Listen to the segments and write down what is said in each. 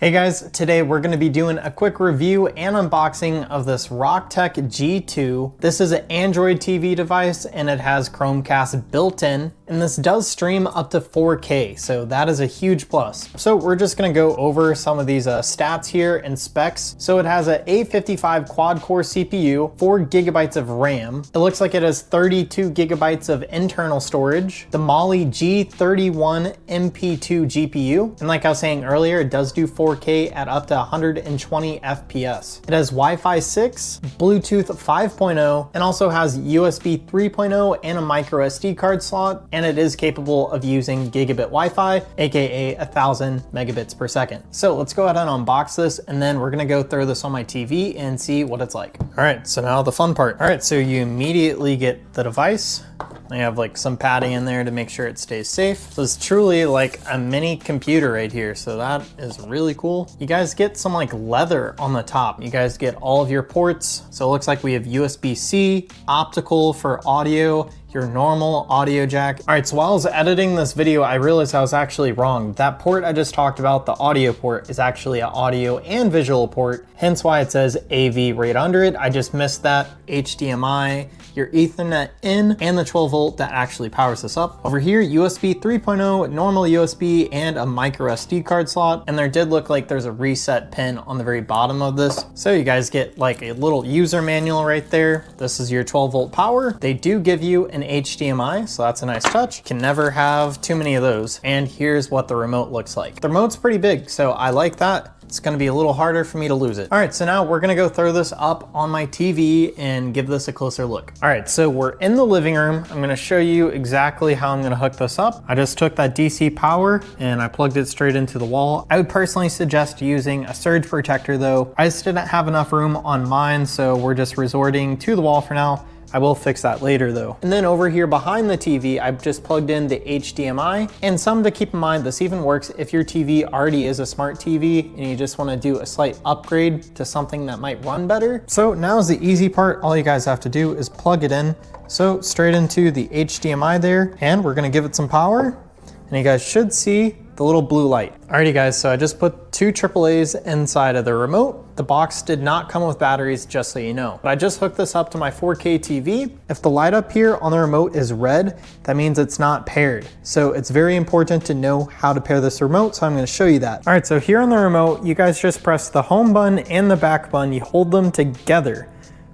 Hey guys, today we're going to be doing a quick review and unboxing of this RockTek G2. This is an Android TV device and it has Chromecast built in, and this does stream up to 4K, so that is a huge plus. So we're just going to go over some of these stats here and specs. So it has an A55 quad-core CPU, 4 gigabytes of RAM. It looks like it has 32 gigabytes of internal storage, the Mali G31 MP2 GPU, and like I was saying earlier, it does do 4K at up to 120 FPS. It has Wi-Fi 6, Bluetooth 5.0, and also has USB 3.0 and a micro SD card slot, and it is capable of using gigabit Wi-Fi, aka 1000 megabits per second. So let's go ahead and unbox this, and then we're gonna go throw this on my TV and see what it's like. All right, so now the fun part. All right, so you immediately get the device. I have like some padding in there to make sure it stays safe. So it's truly like a mini computer right here. So that is really cool. You guys get some like leather on the top. You guys get all of your ports. So it looks like we have USB-C, optical for audio, your normal audio jack. All right, so while I was editing this video, I realized I was actually wrong. That port I just talked about, the audio port, is actually an audio and visual port, hence why it says AV right under it. I just missed that. HDMI, your Ethernet in, and the 12 volt that actually powers this up. Over here, USB 3.0, normal USB, and a micro SD card slot. And there did look like there's a reset pin on the very bottom of this. So you guys get like a little user manual right there. This is your 12 volt power. They do give you an HDMI, so that's a nice touch. Can never have too many of those. And here's what the remote looks like. The remote's pretty big, so I like that. It's gonna be a little harder for me to lose it. All right, so now we're gonna go throw this up on my TV and give this a closer look. All right, so we're in the living room. I'm gonna show you exactly how I'm gonna hook this up. I just took that DC power and I plugged it straight into the wall. I would personally suggest using a surge protector though. I just didn't have enough room on mine, so we're just resorting to the wall for now. I will fix that later though. And then over here behind the TV, I've just plugged in the HDMI, and something to keep in mind, this even works if your TV already is a smart TV and you just wanna do a slight upgrade to something that might run better. So now's the easy part. All you guys have to do is plug it in. So straight into the HDMI there, and we're gonna give it some power, and you guys should see the little blue light. Alrighty guys, so I just put 2 AAAs inside of the remote. The box did not come with batteries, just so you know. But I just hooked this up to my 4K TV. If the light up here on the remote is red, that means it's not paired. So it's very important to know how to pair this remote, so I'm gonna show you that. All right, so here on the remote, you guys just press the home button and the back button. You hold them together.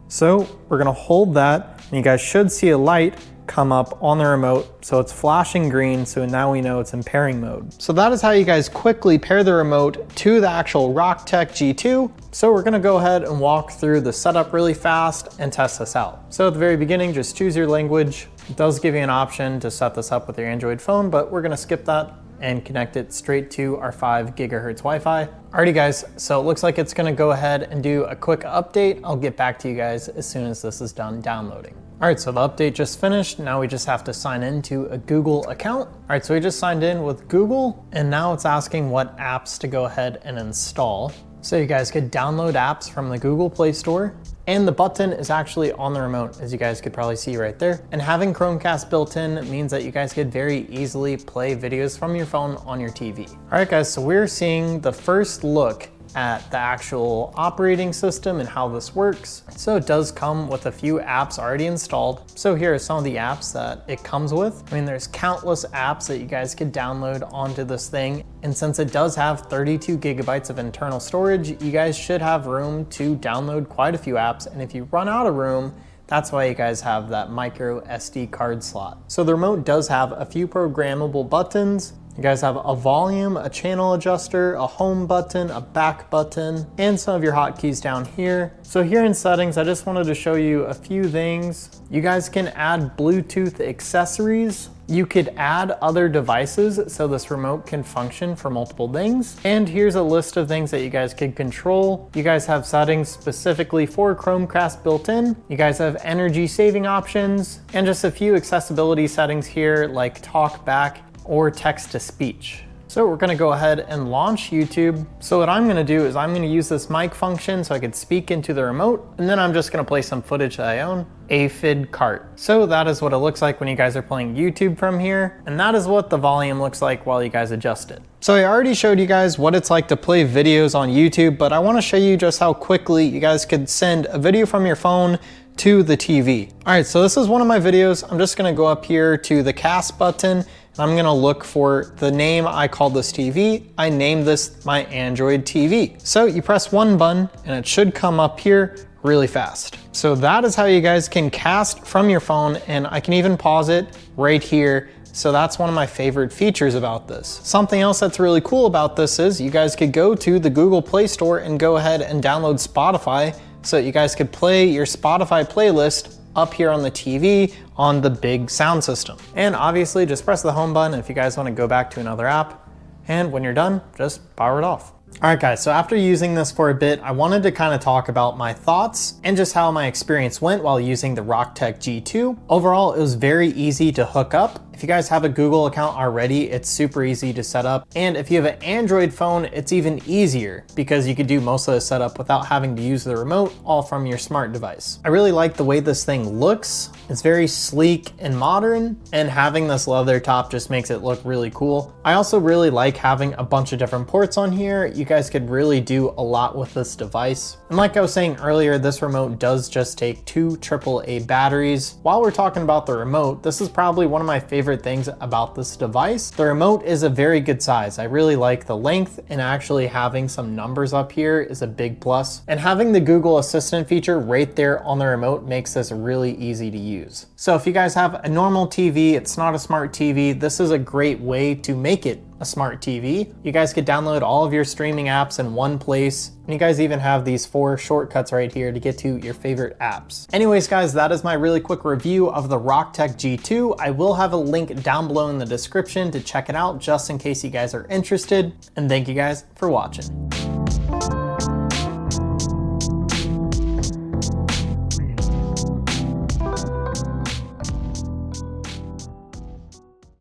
So we're gonna hold that, and you guys should see a light come up on the remote. So it's flashing green, so now we know it's in pairing mode. So that is how you guys quickly pair the remote to the actual RockTek G2. So we're gonna go ahead and walk through the setup really fast and test this out. So at the very beginning, just choose your language. It does give you an option to set this up with your Android phone, but we're gonna skip that and connect it straight to our 5 gigahertz Wi-Fi. Alrighty guys, so it looks like it's gonna go ahead and do a quick update. I'll get back to you guys as soon as this is done downloading. All right, so the update just finished. Now we just have to sign into a Google account. All right, so we just signed in with Google, and now it's asking what apps to go ahead and install. So you guys could download apps from the Google Play Store, and the button is actually on the remote, as you guys could probably see right there. And having Chromecast built in means that you guys could very easily play videos from your phone on your TV. All right guys, so we're seeing the first look at the actual operating system and how this works. So it does come with a few apps already installed. So here are some of the apps that it comes with. I mean, there's countless apps that you guys could download onto this thing. And since it does have 32 gigabytes of internal storage, you guys should have room to download quite a few apps. And if you run out of room, that's why you guys have that micro SD card slot. So the remote does have a few programmable buttons. You guys have a volume, a channel adjuster, a home button, a back button, and some of your hotkeys down here. So here in settings, I just wanted to show you a few things. You guys can add Bluetooth accessories. You could add other devices so this remote can function for multiple things. And here's a list of things that you guys can control. You guys have settings specifically for Chromecast built in. You guys have energy saving options, and just a few accessibility settings here like talk back or text to speech. So we're gonna go ahead and launch YouTube. So what I'm gonna do is I'm gonna use this mic function so I could speak into the remote, and then I'm just gonna play some footage that I own, aphid cart. So that is what it looks like when you guys are playing YouTube from here, and that is what the volume looks like while you guys adjust it. So I already showed you guys what it's like to play videos on YouTube, but I wanna show you just how quickly you guys could send a video from your phone to the TV. All right, so this is one of my videos. I'm just gonna go up here to the cast button, and I'm gonna look for the name I called this TV. I named this my Android TV. So you press one button and it should come up here really fast. So that is how you guys can cast from your phone, and I can even pause it right here. So that's one of my favorite features about this. Something else that's really cool about this is you guys could go to the Google Play Store and go ahead and download Spotify, so you guys could play your Spotify playlist up here on the TV on the big sound system. And obviously just press the home button if you guys want to go back to another app. And when you're done, just power it off. All right guys, so after using this for a bit, I wanted to kind of talk about my thoughts and just how my experience went while using the RockTek G2. Overall, it was very easy to hook up. If you guys have a Google account already, it's super easy to set up. And if you have an Android phone, it's even easier because you could do most of the setup without having to use the remote, all from your smart device. I really like the way this thing looks. It's very sleek and modern, and having this leather top just makes it look really cool. I also really like having a bunch of different ports on here. You guys could really do a lot with this device. And like I was saying earlier, this remote does just take 2 AAA batteries. While we're talking about the remote, this is probably one of my favorite things about this device. The remote is a very good size. I really like the length, and actually having some numbers up here is a big plus. And having the Google Assistant feature right there on the remote makes this really easy to use. So if you guys have a normal TV, it's not a smart TV, this is a great way to make it a smart TV. You guys could download all of your streaming apps in one place, and you guys even have these 4 shortcuts right here to get to your favorite apps. Anyways guys, that is my really quick review of the RockTek G2. I will have a link down below in the description to check it out just in case you guys are interested, and thank you guys for watching.